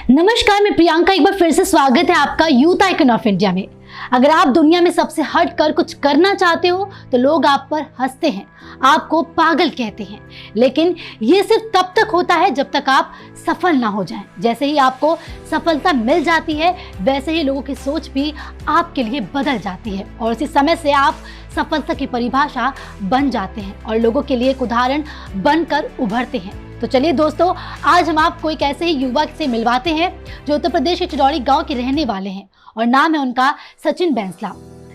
नमस्कार, मैं प्रियंका। एक बार फिर से स्वागत है आपका यूथ आइकन ऑफ इंडिया में। अगर आप दुनिया में सबसे हट कर कुछ करना चाहते हो तो लोग आप पर हंसते हैं, आपको पागल कहते हैं, लेकिन ये सिर्फ तब तक होता है जब तक आप सफल ना हो जाएं। जैसे ही आपको सफलता मिल जाती है वैसे ही लोगों की सोच भी आपके लिए बदल जाती है और उसी समय से आप सफलता की परिभाषा बन जाते हैं और लोगों के लिए एक उदाहरण बनकर उभरते हैं। तो चलिए दोस्तों, आज हम आपको एक ऐसे ही युवक से मिलवाते हैं जो उत्तर प्रदेश के चिरौड़ी गांव के रहने वाले हैं और नाम है उनका सचिन बैंसला।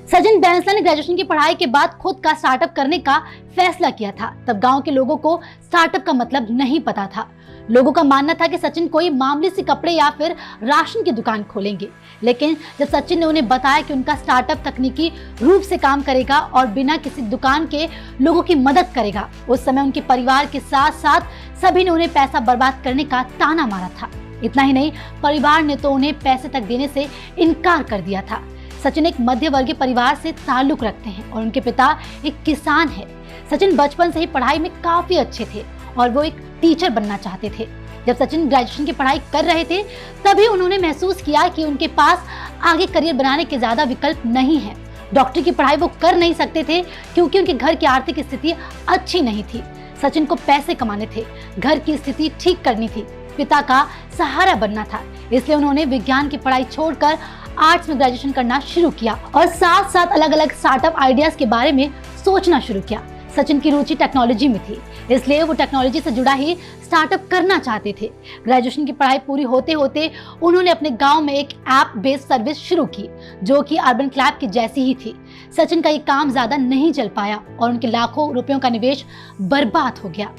सचिन बैंसला ने ग्रेजुएशन की पढ़ाई के बाद खुद का स्टार्टअप करने का फैसला किया था। तब गांव के लोगों को स्टार्टअप का मतलब नहीं पता था। लोगों का मानना था कि सचिन कोई मामूली सी कपड़े या फिर राशन की दुकान खोलेंगे, लेकिन जब सचिन ने उन्हें बताया कि उनका स्टार्टअप तकनीकी रूप से काम करेगा और बिना किसी दुकान के लोगों की मदद करेगा, उस समय उनके परिवार के साथ साथ सभी ने उन्हें पैसा बर्बाद करने का ताना मारा था। इतना ही नहीं, परिवार ने तो उन्हें पैसे तक देने से इनकार कर दिया था। सचिन एक मध्य वर्गीय परिवार से ताल्लुक रखते हैं और उनके पिता एक किसान है। सचिन बचपन से ही पढ़ाई में काफी अच्छे थे और वो एक टीचर बनना चाहते थे। जब सचिन ग्रेजुएशन की पढ़ाई कर रहे थे तभी उन्होंने महसूस किया कि उनके पास आगे करियर बनाने के ज्यादा विकल्प नहीं है। डॉक्टरी की पढ़ाई वो कर नहीं सकते थे क्योंकि उनके घर की आर्थिक स्थिति अच्छी नहीं थी। सचिन को पैसे कमाने थे, घर की स्थिति ठीक करनी थी, पिता का सहारा बनना था, इसलिए उन्होंने विज्ञान की पढ़ाई छोड़कर आर्ट्स में ग्रेजुएशन करना शुरू किया और साथ साथ अलग अलग स्टार्टअप आइडियाज के बारे में सोचना शुरू किया। सचिन की रुचि टेक्नोलॉजी में थी, इसलिए वो टेक्नोलॉजी से जुड़ा ही स्टार्टअप करना चाहते थे। ग्रेजुएशन की पढ़ाई पूरी होते होते उन्होंने अपने गांव में एक ऐप बेस्ड सर्विस शुरू की जो कि अर्बन क्लैब की जैसी ही थी। सचिन का ये काम ज्यादा नहीं चल पाया और उनके लाखों रुपयों का निवेश बर्बाद हो गया।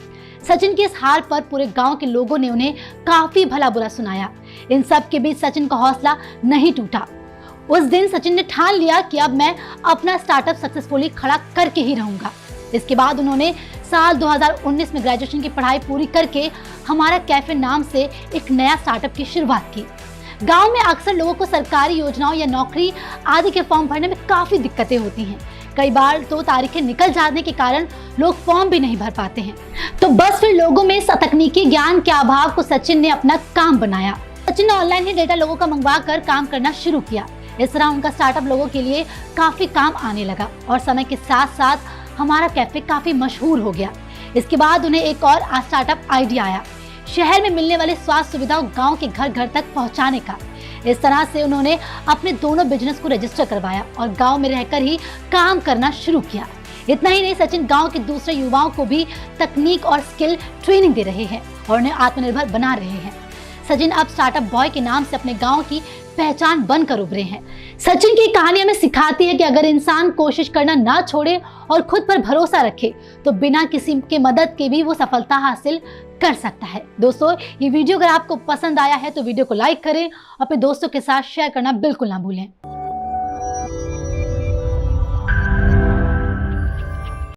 सचिन की इस हार पर पूरे गांव के लोगों ने उन्हें काफी भला बुरा सुनाया। इन सब के बीच सचिन का हौसला नहीं टूटा। उस दिन सचिन ने ठान लिया कि अब मैं अपना स्टार्टअप सक्सेसफुली खड़ा करके ही रहूंगा। इसके बाद उन्होंने साल 2019 में ग्रेजुएशन की पढ़ाई पूरी करके हमारा कैफे नाम से एक नया स्टार्टअप की शुरुआत की। गांव में अक्सर लोगों को सरकारी योजनाओं या नौकरी आदि के फॉर्म भरने में काफी दिक्कतें होती हैं। कई बार तो तारीखें निकल जाने के कारण लोग फॉर्म भी नहीं भर पाते हैं। तो बस फिर लोगों में इस तकनीकी ज्ञान के अभाव को सचिन ने अपना काम बनाया। सचिन ने ऑनलाइन ही डेटा लोगों का मंगवा कर काम करना शुरू किया। इस तरह उनका स्टार्टअप लोगों के लिए काफी काम आने लगा और समय के साथ साथ हमारा कैफे काफी मशहूर हो गया। इसके बाद उन्हें एक और स्टार्टअप आइडिया आया, शहर में मिलने वाले स्वास्थ्य सुविधाओं गांव के घर घर तक पहुंचाने का। इस तरह से उन्होंने अपने दोनों बिजनेस को रजिस्टर करवाया और गांव में रहकर ही काम करना शुरू किया। इतना ही नहीं, सचिन गांव के दूसरे युवाओं को भी तकनीक और स्किल ट्रेनिंग दे रहे हैं और उन्हें आत्मनिर्भर बना रहे हैं। सचिन अब स्टार्टअप बॉय के नाम से अपने गांव की पहचान बनकर उभरे हैं। सचिन की कहानी हमें सिखाती है कि अगर इंसान कोशिश करना ना छोड़े और खुद पर भरोसा रखे तो बिना किसी के मदद के भी वो सफलता हासिल कर सकता है। दोस्तों, ये वीडियो अगर आपको पसंद आया है तो वीडियो को लाइक करें और अपने दोस्तों के साथ शेयर करना बिल्कुल ना भूलें।